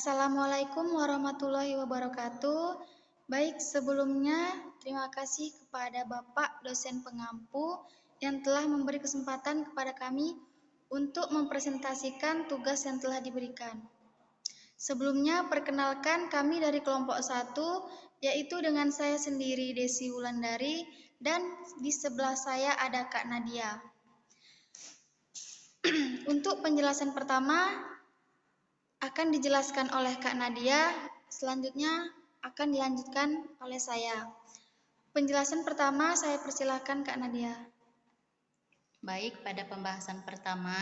Assalamualaikum warahmatullahi wabarakatuh. Baik, sebelumnya terima kasih kepada Bapak dosen pengampu yang telah memberi kesempatan kepada kami untuk mempresentasikan tugas yang telah diberikan. Sebelumnya, perkenalkan kami dari kelompok 1, yaitu dengan saya sendiri Desi Wulandari, dan di sebelah saya ada Kak Nadia. Untuk penjelasan pertama, akan dijelaskan oleh Kak Nadia, selanjutnya akan dilanjutkan oleh saya. Penjelasan pertama, saya persilahkan Kak Nadia. Baik, pada pembahasan pertama,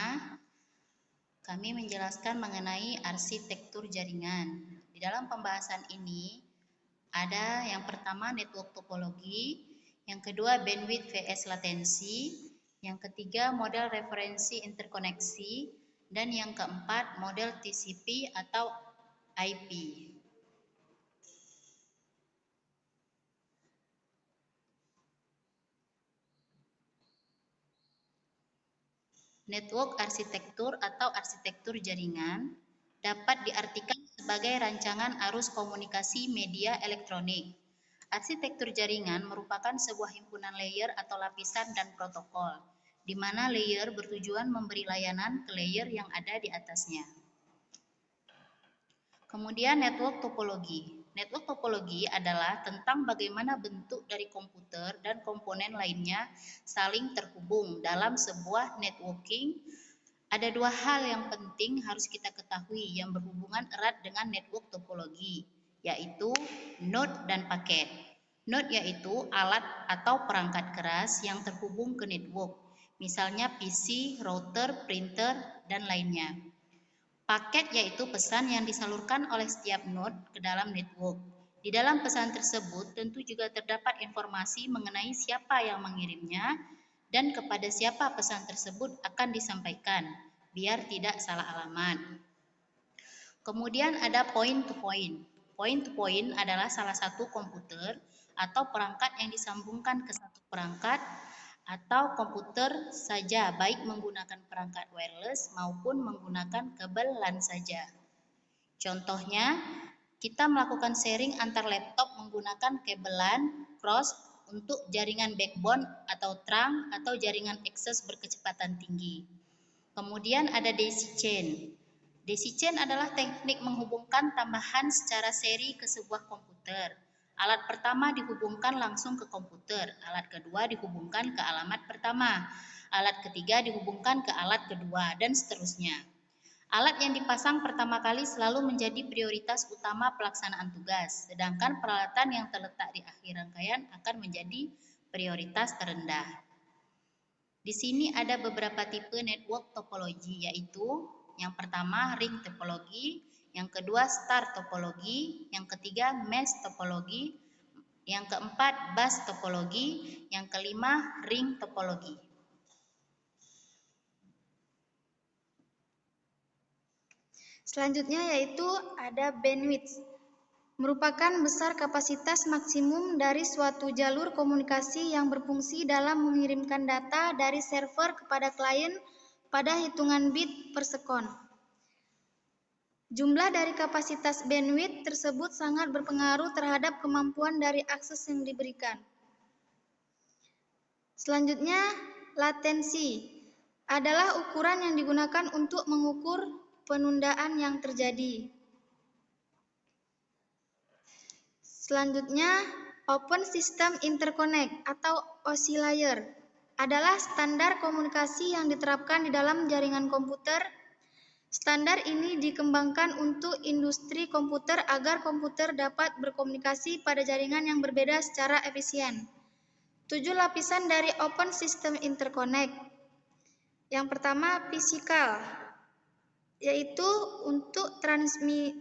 kami menjelaskan mengenai arsitektur jaringan. Di dalam pembahasan ini, ada yang pertama network topologi, yang kedua bandwidth vs latensi, yang ketiga model referensi interkoneksi, dan yang keempat model TCP atau IP. Network arsitektur atau arsitektur jaringan dapat diartikan sebagai rancangan arus komunikasi media elektronik. Arsitektur jaringan merupakan sebuah himpunan layer atau lapisan dan protokol, di mana layer bertujuan memberi layanan ke layer yang ada di atasnya. Kemudian network topologi. Network topologi adalah tentang bagaimana bentuk dari komputer dan komponen lainnya saling terhubung dalam sebuah networking. Ada dua hal yang penting harus kita ketahui yang berhubungan erat dengan network topologi, yaitu node dan paket. Node yaitu alat atau perangkat keras yang terhubung ke network, misalnya PC, router, printer, dan lainnya. Paket yaitu pesan yang disalurkan oleh setiap node ke dalam network. Di dalam pesan tersebut tentu juga terdapat informasi mengenai siapa yang mengirimnya dan kepada siapa pesan tersebut akan disampaikan, biar tidak salah alamat. Kemudian ada point to point. Point to point adalah salah satu komputer atau perangkat yang disambungkan ke satu perangkat atau komputer saja, baik menggunakan perangkat wireless maupun menggunakan kabel LAN saja. Contohnya, kita melakukan sharing antar laptop menggunakan kabel LAN cross untuk jaringan backbone atau trunk atau jaringan akses berkecepatan tinggi. Kemudian ada daisy chain. Daisy chain adalah teknik menghubungkan tambahan secara seri ke sebuah komputer. Alat pertama dihubungkan langsung ke komputer, alat kedua dihubungkan ke alamat pertama, alat ketiga dihubungkan ke alat kedua, dan seterusnya. Alat yang dipasang pertama kali selalu menjadi prioritas utama pelaksanaan tugas, sedangkan peralatan yang terletak di akhir rangkaian akan menjadi prioritas terendah. Di sini ada beberapa tipe network topologi, yaitu yang pertama ring topologi, yang kedua star topologi, yang ketiga mesh topologi, yang keempat bus topologi, yang kelima ring topologi. Selanjutnya yaitu ada bandwidth, merupakan besar kapasitas maksimum dari suatu jalur komunikasi yang berfungsi dalam mengirimkan data dari server kepada klien pada hitungan bit per sekon. Jumlah dari kapasitas bandwidth tersebut sangat berpengaruh terhadap kemampuan dari akses yang diberikan. Selanjutnya, latensi adalah ukuran yang digunakan untuk mengukur penundaan yang terjadi. Selanjutnya, Open System Interconnect atau OSI layer adalah standar komunikasi yang diterapkan di dalam jaringan komputer. Standar ini dikembangkan untuk industri komputer agar komputer dapat berkomunikasi pada jaringan yang berbeda secara efisien. 7 lapisan dari Open System Interconnect. Yang pertama, fisikal, yaitu untuk transmisi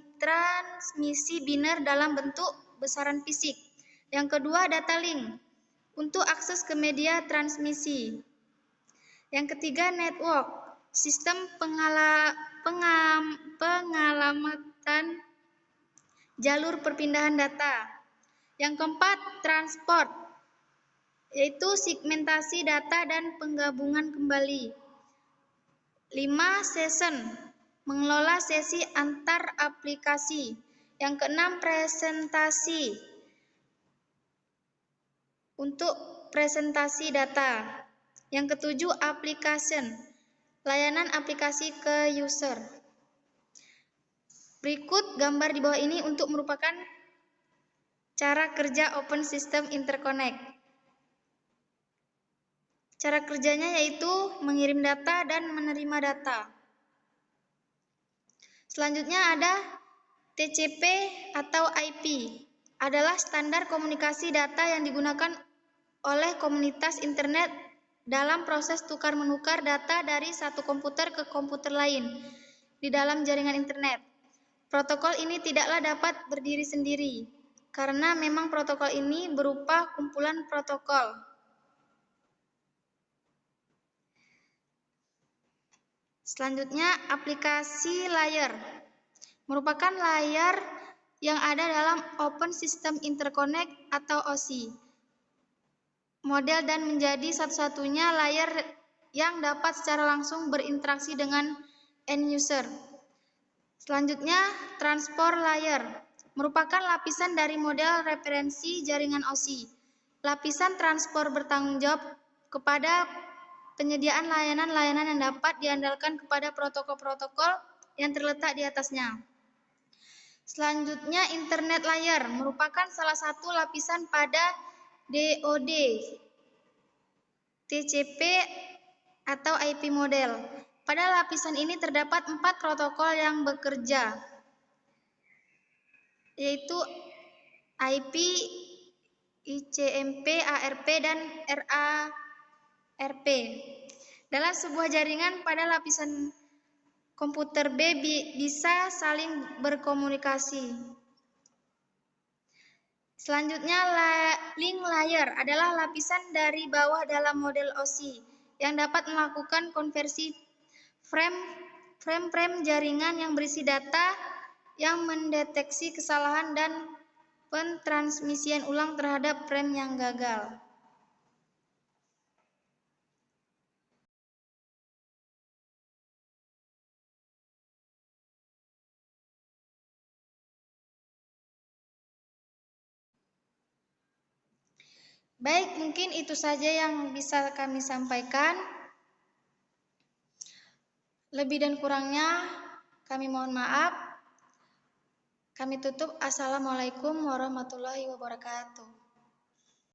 biner dalam bentuk besaran fisik. Yang kedua, data link, untuk akses ke media transmisi. Yang ketiga, network, sistem pengalamatan jalur perpindahan data. Yang keempat, transport, yaitu segmentasi data dan penggabungan kembali. 5, session, mengelola sesi antar aplikasi. Yang keenam, presentasi untuk presentasi data. Yang ketujuh, application, layanan aplikasi ke user. Berikut gambar di bawah ini untuk merupakan cara kerja Open System Interconnect. Cara kerjanya yaitu mengirim data dan menerima data. Selanjutnya ada TCP atau IP. Adalah standar komunikasi data yang digunakan oleh komunitas internet dalam proses tukar-menukar data dari satu komputer ke komputer lain di dalam jaringan internet. Protokol ini tidaklah dapat berdiri sendiri, karena memang protokol ini berupa kumpulan protokol. Selanjutnya, aplikasi layer. Merupakan layar yang ada dalam Open System Interconnect atau OSI. Model dan menjadi satu-satunya layar yang dapat secara langsung berinteraksi dengan end user. Selanjutnya, transport layer. Merupakan lapisan dari model referensi jaringan OSI. Lapisan transport bertanggung jawab kepada penyediaan layanan-layanan yang dapat diandalkan kepada protokol-protokol yang terletak di atasnya. Selanjutnya, internet layer merupakan salah satu lapisan pada DoD, TCP atau IP model. Pada lapisan ini terdapat 4 protokol yang bekerja, yaitu IP, ICMP, ARP, dan RARP. Dalam sebuah jaringan pada lapisan komputer B bisa saling berkomunikasi. Selanjutnya, link layer adalah lapisan dari bawah dalam model OSI yang dapat melakukan konversi frame-frame jaringan yang berisi data, yang mendeteksi kesalahan dan pentransmisian ulang terhadap frame yang gagal. Baik, mungkin itu saja yang bisa kami sampaikan. Lebih dan kurangnya kami mohon maaf. Kami tutup. Assalamualaikum warahmatullahi wabarakatuh.